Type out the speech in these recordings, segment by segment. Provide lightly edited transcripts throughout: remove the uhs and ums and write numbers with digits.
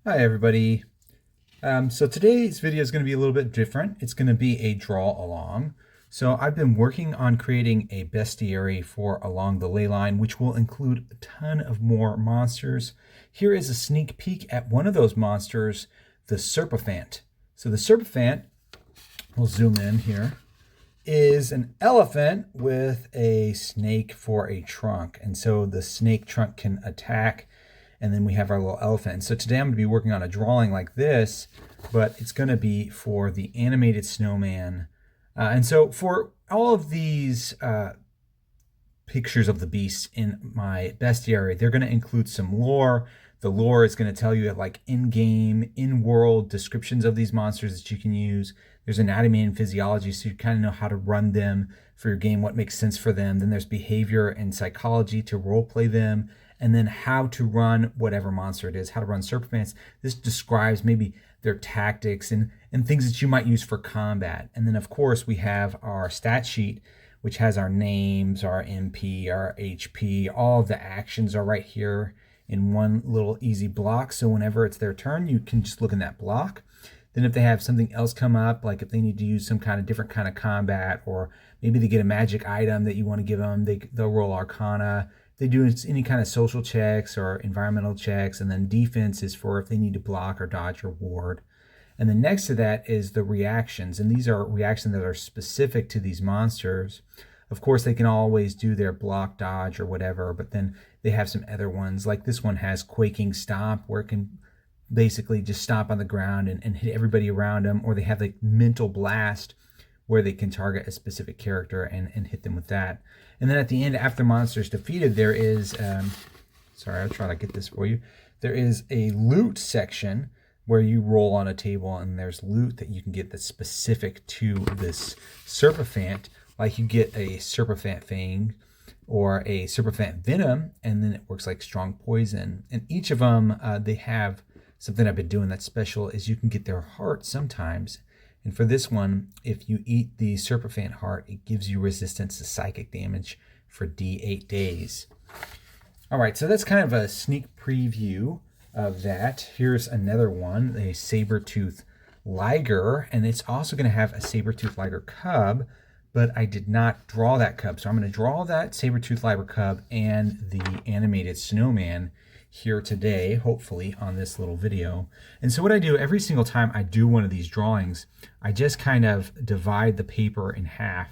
Hi everybody. So today's video is going to be a little bit different. It's going to be a draw along. So I've been working on creating a bestiary for along the Leyline, which will include a ton of more monsters. Here is a sneak peek at one of those monsters, the Serpifant. So the Serpifant, we'll zoom in here, is an elephant with a snake for a trunk. And so the snake trunk can attack, and then we have our little elephant. And so today I'm going to be working on a drawing like this, but it's going to be for the animated snowman. And so for all of these pictures of the beasts in my bestiary, they're going to include some lore. The lore is going to tell you like in-game, in-world descriptions of these monsters that you can use. There's anatomy and physiology, so you kind of know how to run them for your game, what makes sense for them. Then there's behavior and psychology to role play them, and then how to run whatever monster it is, how to run Serpifants. This describes maybe their tactics and things that you might use for combat. And then, of course, we have our stat sheet, which has our names, our MP, our HP. All of the actions are right here in one little easy block. So whenever it's their turn, you can just look in that block. Then if they have something else come up, like if they need to use some kind of different kind of combat, or maybe they get a magic item that you want to give them, they'll roll Arcana. They do any kind of social checks or environmental checks, and then defense is for if they need to block or dodge or ward. And then next to that is the reactions, and these are reactions that are specific to these monsters. Of course, they can always do their block, dodge, or whatever, but then they have some other ones. Like this one has Quaking Stomp, where it can basically just stomp on the ground and hit everybody around them, or they have like Mental Blast, where they can target a specific character and hit them with that. And then at the end, after monsters defeated, there is, sorry, I'll try to get this for you. There is a loot section where you roll on a table, and there's loot that you can get that's specific to this Serpifant. Like you get a Serpifant Fang or a Serpifant Venom, and then it works like strong poison. And each of them, they have something I've been doing that's special, is you can get their heart sometimes. And for this one, if you eat the Serpifant heart, it gives you resistance to psychic damage for D8 days. All right, so that's kind of a sneak preview of that. Here's another one, a saber-tooth Liger, and it's also going to have a saber-tooth Liger cub, but I did not draw that cub. So I'm going to draw that saber-tooth Liger cub and the animated snowman here today, hopefully on this little video. And so what I do every single time I do one of these drawings, I just kind of divide the paper in half,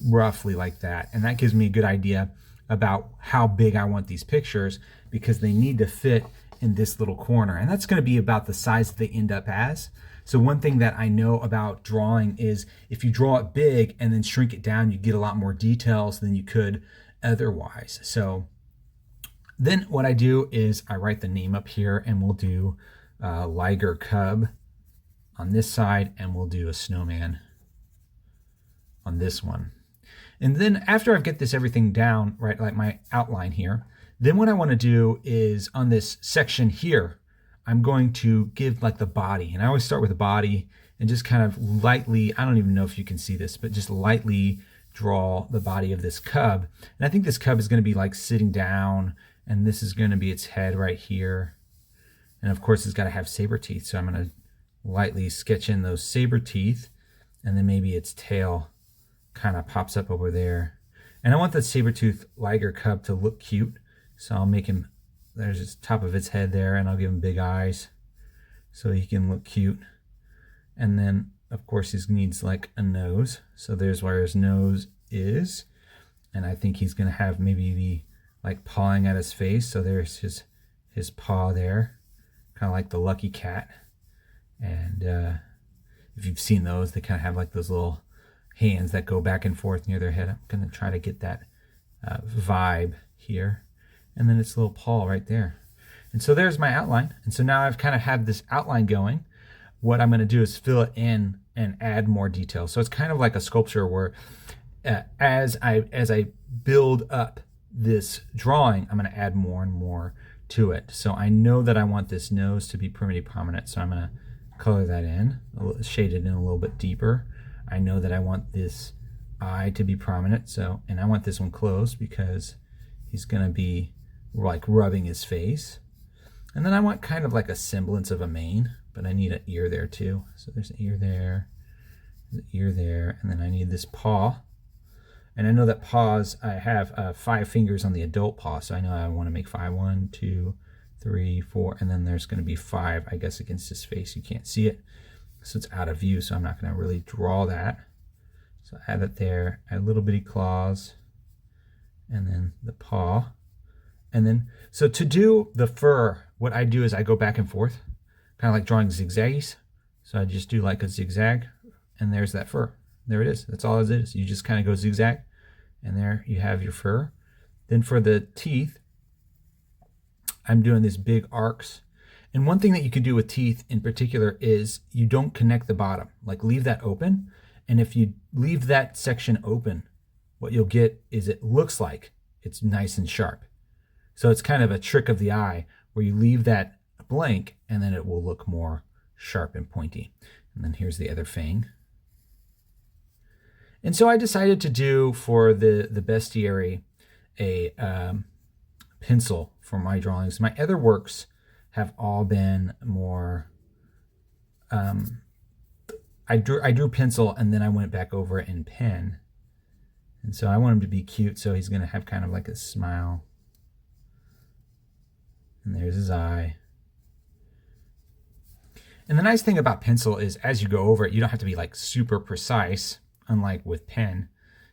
roughly like that. And that gives me a good idea about how big I want these pictures, because they need to fit in this little corner. And that's going to be about the size that they end up as. So one thing that I know about drawing is if you draw it big and then shrink it down, you get a lot more details than you could otherwise. So then what I do is I write the name up here, and we'll do Liger Cub on this side, and we'll do a snowman on this one. And then after I get this everything down, right, like my outline here, then what I want to do is on this section here, I'm going to give like the body. And I always start with the body and just kind of lightly, I don't even know if you can see this, but just lightly draw the body of this cub. And I think this cub is going to be like sitting down, and this is going to be its head right here. And of course, it's got to have saber teeth. So I'm going to lightly sketch in those saber teeth, and then maybe its tail kind of pops up over there. And I want the saber-tooth Liger cub to look cute. So I'll make him, there's the top of its head there, and I'll give him big eyes so he can look cute. And then, of course, he needs like a nose. So there's where his nose is. And I think he's going to have maybe the like pawing at his face. So there's his paw there, kind of like the lucky cat. And if you've seen those, they kind of have like those little hands that go back and forth near their head. I'm going to try to get that vibe here. And then its little paw right there. And so there's my outline. And so now I've kind of had this outline going. What I'm going to do is fill it in and add more detail. So it's kind of like a sculpture where as I build up this drawing, I'm going to add more and more to it. So I know that I want this nose to be pretty prominent, so I'm going to color that in, shade it in a little bit deeper. I know that I want this eye to be prominent, so, and I want this one closed because he's going to be like rubbing his face. And then I want kind of like a semblance of a mane, but I need an ear there too. So there's an ear there, there's an ear there, and then I need this paw. And I know that paws, I have 5 fingers on the adult paw, so I know I want to make 5. 1, 2, 3, 4, and then there's going to be 5, I guess, against his face. You can't see it, so it's out of view, so I'm not going to really draw that. So I add it there, add little bitty claws, and then the paw. And then, so to do the fur, what I do is I go back and forth, kind of like drawing zigzags. So I just do like a zigzag, and there's that fur. There it is. That's all it is. You just kind of go zigzag, and there you have your fur. Then for the teeth, I'm doing these big arcs. And one thing that you can do with teeth in particular is you don't connect the bottom. Like leave that open. And if you leave that section open, what you'll get is it looks like it's nice and sharp. So it's kind of a trick of the eye where you leave that blank and then it will look more sharp and pointy. And then here's the other fang. And so I decided to do for the bestiary a pencil for my drawings. My other works have all been more, I drew pencil and then I went back over it in pen. And so I want him to be cute, so he's going to have kind of like a smile. And there's his eye. And the nice thing about pencil is as you go over it, you don't have to be like super precise. Unlike with pen,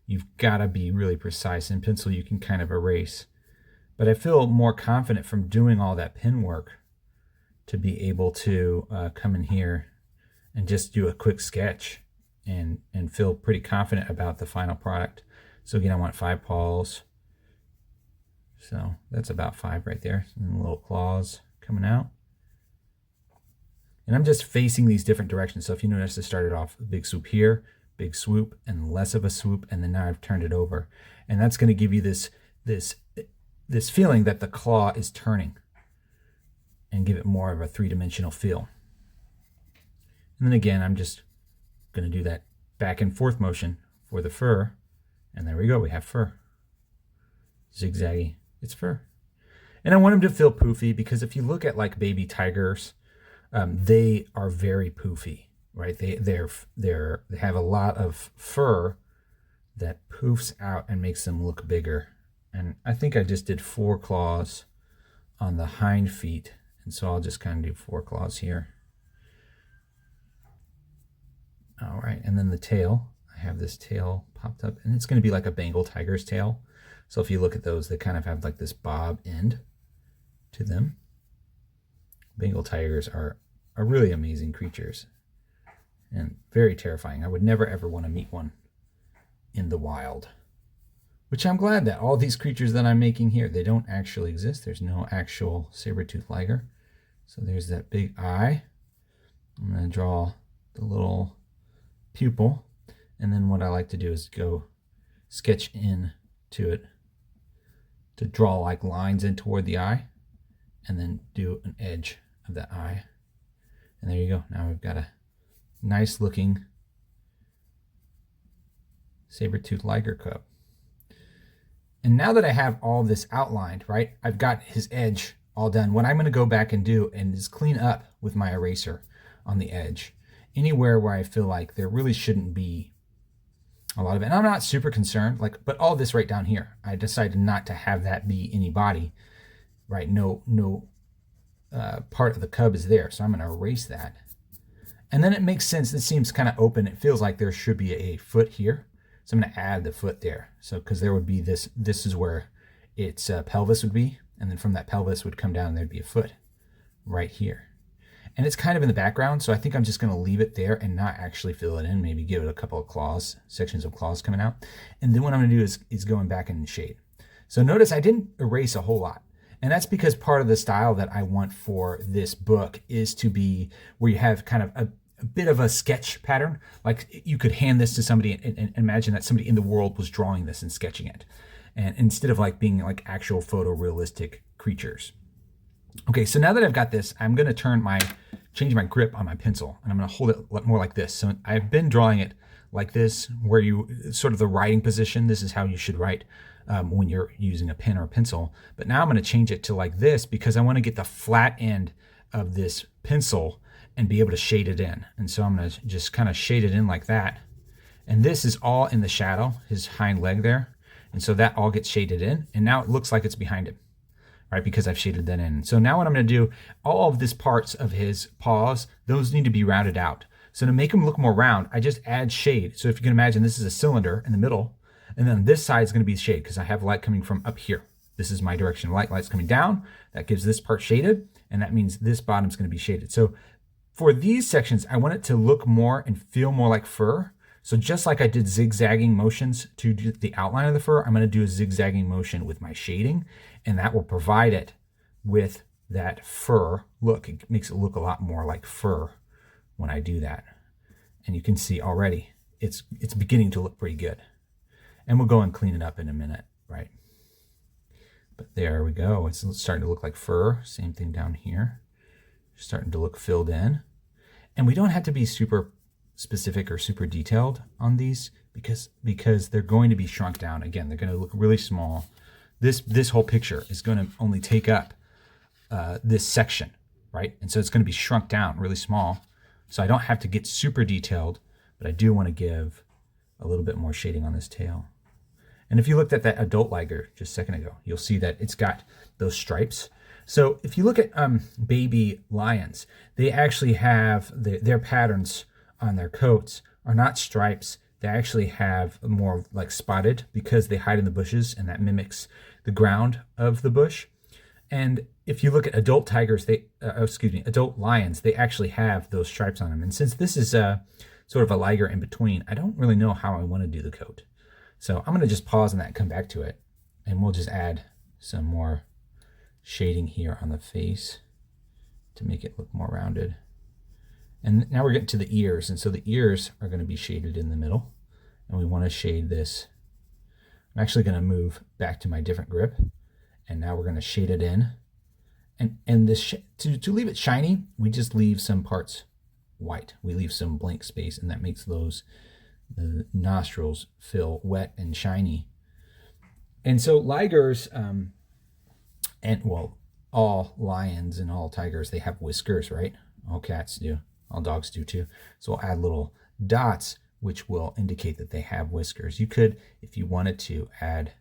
you've got to be really precise. In pencil, you can kind of erase. But I feel more confident from doing all that pen work to be able to come in here and just do a quick sketch and feel pretty confident about the final product. So again, I want 5 paws. So that's about 5 right there. And little claws coming out. And I'm just facing these different directions. So if you notice, I started off a big swoop here, big swoop, and less of a swoop, and then now I've turned it over. And that's going to give you this feeling that the claw is turning and give it more of a 3-dimensional feel. And then again, I'm just going to do that back and forth motion for the fur. And there we go, we have fur. Zigzaggy, it's fur. And I want him to feel poofy because if you look at like baby tigers, they are very poofy. Right, they have a lot of fur that poofs out and makes them look bigger. And I think I just did 4 claws on the hind feet, and so I'll just kind of do 4 claws here. All right, and then the tail. I have this tail popped up, and it's going to be like a Bengal tiger's tail. So if you look at those, they kind of have like this bob end to them. Bengal tigers are really amazing creatures. And very terrifying. I would never ever want to meet one in the wild. Which I'm glad that all these creatures that I'm making here, they don't actually exist. There's no actual saber-toothed liger. So there's that big eye. I'm going to draw the little pupil. And then what I like to do is go sketch in to it to draw like lines in toward the eye. And then do an edge of that eye. And there you go. Now we've got a nice looking saber-toothed liger cub. And now that I have all this outlined, right, I've got his edge all done. What I'm going to go back and do is clean up with my eraser on the edge. Anywhere where I feel like there really shouldn't be a lot of it. And I'm not super concerned, but all this right down here, I decided not to have that be any body, right? No part of the cub is there. So I'm going to erase that. And then it makes sense. It seems kind of open. It feels like there should be a foot here. So I'm going to add the foot there. So because there would be this is where its pelvis would be. And then from that pelvis would come down and there'd be a foot right here. And it's kind of in the background. So I think I'm just going to leave it there and not actually fill it in. Maybe give it a couple of claws, sections of claws coming out. And then what I'm going to do is going back in the shade. So notice I didn't erase a whole lot. And that's because part of the style that I want for this book is to be where you have kind of a bit of a sketch pattern. Like you could hand this to somebody and imagine that somebody in the world was drawing this and sketching it. And instead of like being like actual photorealistic creatures. Okay, so now that I've got this, I'm going to change my grip on my pencil, and I'm going to hold it more like this. So I've been drawing it like this, where you sort of the writing position. This is how you should write when you're using a pen or a pencil. But now I'm going to change it to like this because I want to get the flat end of this pencil and be able to shade it in. And so I'm going to just kind of shade it in like that. And this is all in the shadow, his hind leg there. And so that all gets shaded in. And now it looks like it's behind him, right? Because I've shaded that in. So now what I'm going to do, all of these parts of his paws, those need to be rounded out. So to make them look more round, I just add shade. So if you can imagine, this is a cylinder in the middle. And then this side is going to be shade because I have light coming from up here. This is my direction of light. Light's coming down. That gives this part shaded. And that means this bottom is going to be shaded. So for these sections, I want it to look more and feel more like fur. So just like I did zigzagging motions to do the outline of the fur, I'm going to do a zigzagging motion with my shading, and that will provide it with that fur look. It makes it look a lot more like fur when I do that. And you can see already it's beginning to look pretty good. And we'll go and clean it up in a minute, right? But there we go. It's starting to look like fur. Same thing down here. Starting to look filled in. And we don't have to be super specific or super detailed on these because they're going to be shrunk down. Again, they're going to look really small. This whole picture is going to only take up this section, right? And so it's going to be shrunk down really small. So I don't have to get super detailed, but I do want to give a little bit more shading on this tail. And if you looked at that adult liger just a second ago, you'll see that it's got those stripes. So if you look at baby lions, they actually have their patterns on their coats are not stripes. They actually have more like spotted because they hide in the bushes, and that mimics the ground of the bush. And if you look at adult tigers, adult lions, they actually have those stripes on them. And since this is sort of a liger in between, I don't really know how I want to do the coat. So I'm going to just pause on that and come back to it. And we'll just add some more shading here on the face to make it look more rounded. And now we're getting to the ears. And so the ears are going to be shaded in the middle. And we want to shade this. I'm actually going to move back to my different grip. And now we're going to shade it in. And this to leave it shiny, we just leave some parts white. We leave some blank space, and that makes the nostrils feel wet and shiny. And so ligers, all lions and all tigers, they have whiskers, right? All cats do. All dogs do too. So we'll add little dots, which will indicate that they have whiskers. You could, if you wanted to, add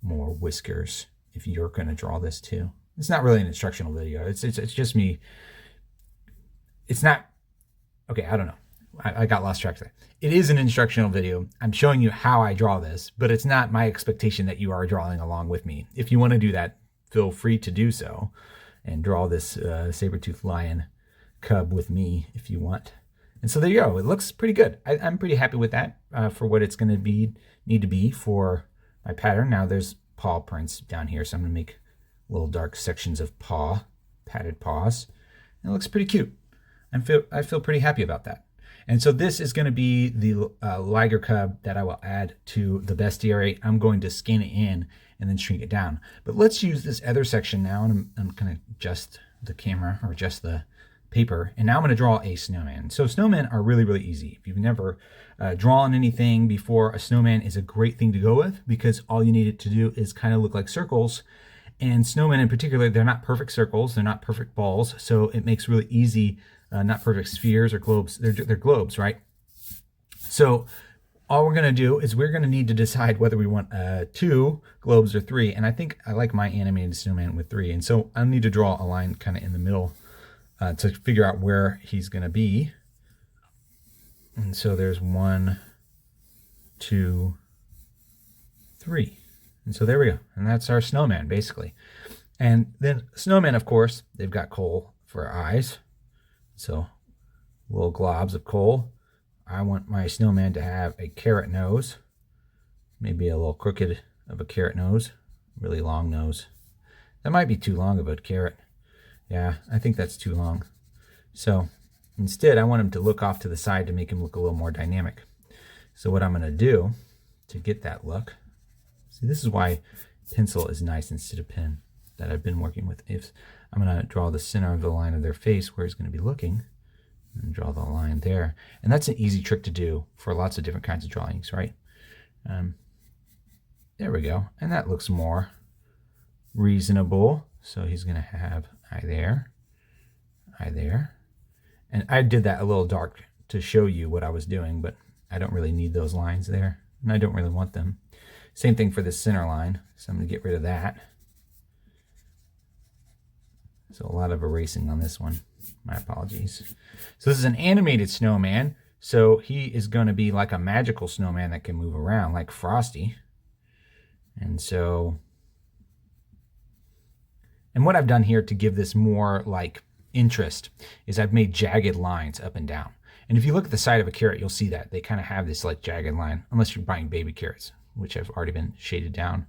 more whiskers if you're going to draw this too. It's not really an instructional video. It's just me. It's not, okay, I don't know. I got lost track there. It is an instructional video. I'm showing you how I draw this, but it's not my expectation that you are drawing along with me. If you want to do that, feel free to do so and draw this saber-toothed lion cub with me if you want. And so there you go. It looks pretty good. I'm pretty happy with that for what it's going to need to be for my pattern. Now there's paw prints down here, so I'm going to make little dark sections of padded paws. And it looks pretty cute. I feel pretty happy about that. And so this is going to be the liger cub that I will add to the bestiary. I'm going to scan it in and then shrink it down. But let's use this other section now, and I'm going to adjust the camera or adjust the paper. And now I'm going to draw a snowman. So snowmen are really, really easy. If you've never drawn anything before, a snowman is a great thing to go with because all you need it to do is kind of look like circles. And snowmen in particular, they're not perfect circles. They're not perfect balls. So it makes really easy, not perfect spheres or globes. They're globes, right? So all we're going to do is we're going to need to decide whether we want 2 globes or 3. And I think I like my animated snowman with 3. And so I need to draw a line kind of in the middle to figure out where he's going to be. And so there's 1, 2, 3. And so there we go. And that's our snowman, basically. And then snowmen, of course, they've got coal for eyes. So little globs of coal. I want my snowman to have a carrot nose. Maybe a little crooked of a carrot nose. Really long nose. That might be too long of a carrot. Yeah, I think that's too long. So instead, I want him to look off to the side to make him look a little more dynamic. So what I'm going to do to get that look, see, this is why pencil is nice instead of pen that I've been working with. If I'm going to draw the center of the line of their face where he's going to be looking, and draw the line there. And that's an easy trick to do for lots of different kinds of drawings, right? There we go. And that looks more reasonable. So he's going to have eye there, eye there. And I did that a little dark to show you what I was doing, but I don't really need those lines there, and I don't really want them. Same thing for this center line, so I'm going to get rid of that. So a lot of erasing on this one. My apologies. So this is an animated snowman, so he is going to be like a magical snowman that can move around, like Frosty. And so, and what I've done here to give this more like interest is I've made jagged lines up and down. And if you look at the side of a carrot, you'll see that they kind of have this like jagged line, unless you're buying baby carrots, which have already been shaved down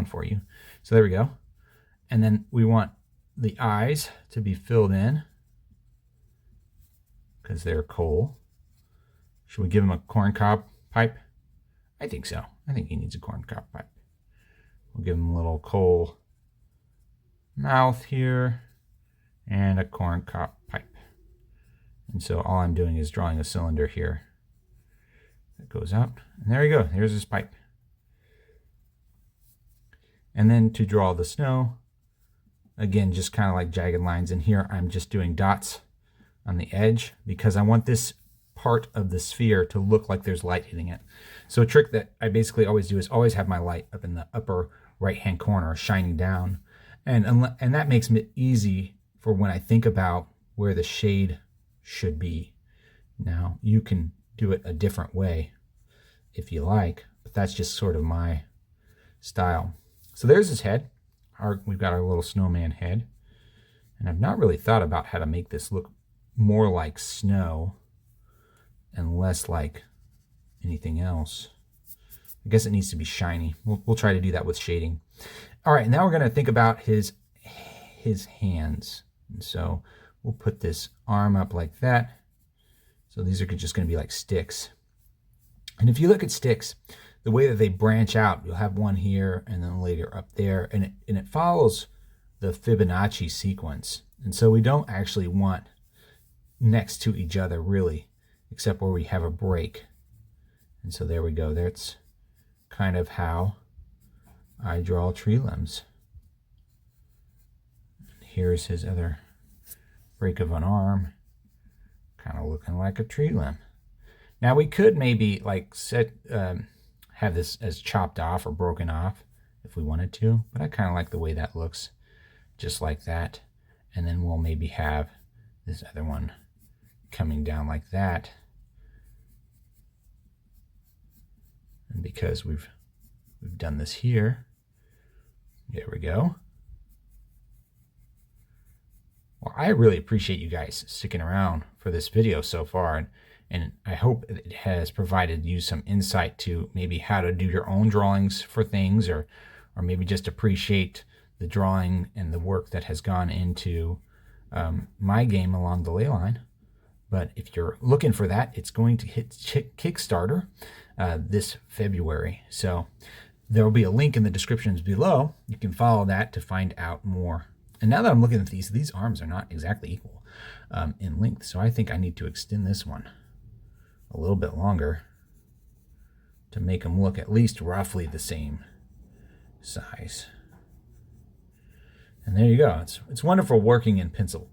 for you. So there we go. And then we want the eyes to be filled in because they're coal. Should we give him a corncob pipe? I think so. I think he needs a corncob pipe. We'll give him a little coal mouth here and a corncob pipe. And so all I'm doing is drawing a cylinder here that goes up. And there you go. Here's his pipe. And then to draw the snow, again, just kind of like jagged lines. And here I'm just doing dots on the edge because I want this part of the sphere to look like there's light hitting it. So a trick that I basically always do is always have my light up in the upper right-hand corner shining down. And that makes it easy for when I think about where the shade should be. Now, you can do it a different way if you like, but that's just sort of my style. So there's his head. We've got our little snowman head. And I've not really thought about how to make this look more like snow and less like anything else. I guess it needs to be shiny. We'll try to do that with shading. All right, now we're going to think about his hands. And so we'll put this arm up like that. So these are just going to be like sticks. And if you look at sticks, the way that they branch out, you'll have one here and then later up there, and it follows the Fibonacci sequence. And so we don't actually want next to each other really, except where we have a break. And so there we go. That's kind of how I draw tree limbs. Here's his other break of an arm, kind of looking like a tree limb. Now we could maybe like have this as chopped off or broken off if we wanted to, but I kind of like the way that looks, just like that. And then we'll maybe have this other one coming down like that. And because we've done this here, there we go. Well, I really appreciate you guys sticking around for this video so far, and I hope it has provided you some insight to maybe how to do your own drawings for things, or maybe just appreciate the drawing and the work that has gone into my game along the Leyline. But if you're looking for that, it's going to hit Kickstarter this February. So there will be a link in the descriptions below. You can follow that to find out more. And now that I'm looking at these arms are not exactly equal in length. So I think I need to extend this one a little bit longer to make them look at least roughly the same size. And there you go. It's wonderful working in pencil.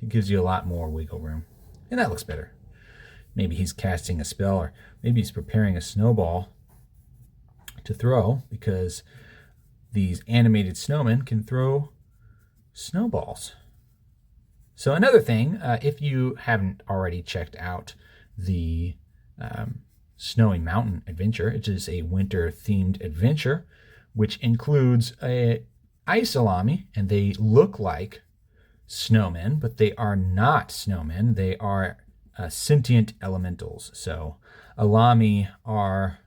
It gives you a lot more wiggle room. And that looks better. Maybe he's casting a spell, or maybe he's preparing a snowball to throw, because these animated snowmen can throw snowballs. So another thing, if you haven't already checked out the Snowy Mountain Adventure, it is a winter-themed adventure, which includes a ice alami, and they look like snowmen, but they are not snowmen. They are sentient elementals. So alami are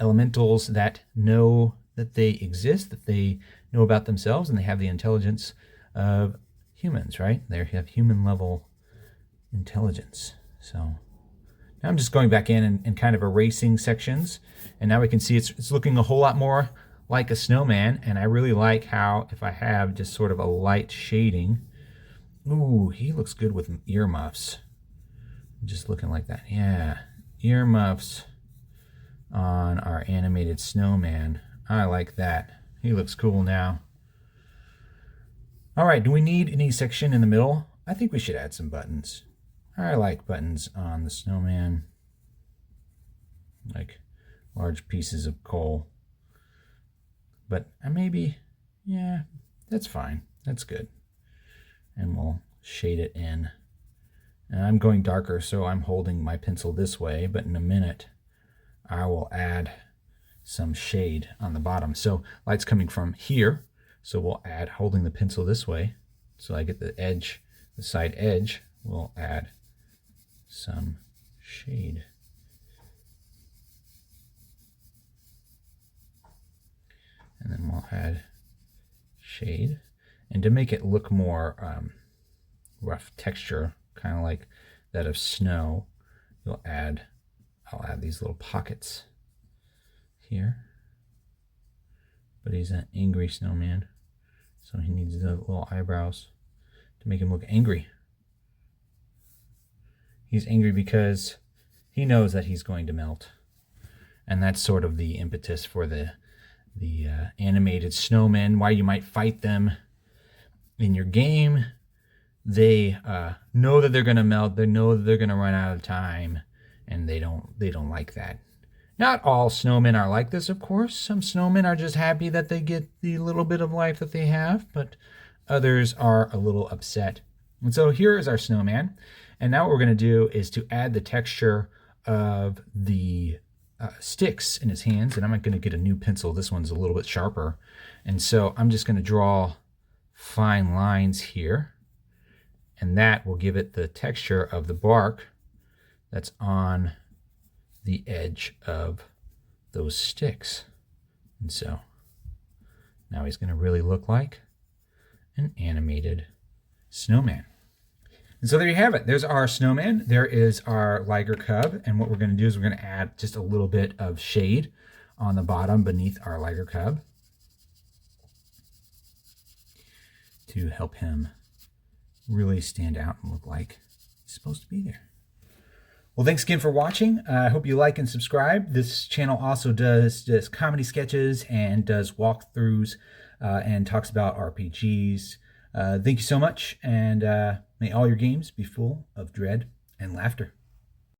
elementals that know that they exist, that they know about themselves, and they have the intelligence of humans, right? They have human level intelligence. So now I'm just going back in and kind of erasing sections, and now we can see it's looking a whole lot more like a snowman. And I really like how, if I have just sort of a light shading, ooh, he looks good with earmuffs. Just looking like that. Yeah, earmuffs on our animated snowman. I like that. He looks cool now. All right, do we need any section in the middle? I think we should add some buttons. I like buttons on the snowman, like large pieces of coal. But maybe, yeah, that's fine. That's good. And we'll shade it in. And I'm going darker, so I'm holding my pencil this way, but in a minute I will add some shade on the bottom. So light's coming from here, so we'll add, holding the pencil this way, so I get the edge, the side edge, we'll add some shade. And then we'll add shade. And to make it look more rough texture, kind of like that of snow, I'll add these little pockets here. But he's an angry snowman, so he needs the little eyebrows to make him look angry. He's angry because he knows that he's going to melt. And that's sort of the impetus for the animated snowmen, why you might fight them in your game. They know that they're going to melt. They know that they're going to run out of time, and they don't like that. Not all snowmen are like this, of course. Some snowmen are just happy that they get the little bit of life that they have, but others are a little upset. And so here is our snowman. And now what we're going to do is to add the texture of the sticks in his hands. And I'm going to get a new pencil. This one's a little bit sharper. And so I'm just going to draw fine lines here. And that will give it the texture of the bark that's on the edge of those sticks. And so now he's going to really look like an animated snowman. And so there you have it. There's our snowman. There is our Liger cub. And what we're going to do is we're going to add just a little bit of shade on the bottom beneath our Liger cub to help him really stand out and look like he's supposed to be there. Well, thanks again for watching. I hope you like and subscribe. This channel also does comedy sketches and does walkthroughs and talks about RPGs. Thank you so much, and may all your games be full of dread and laughter.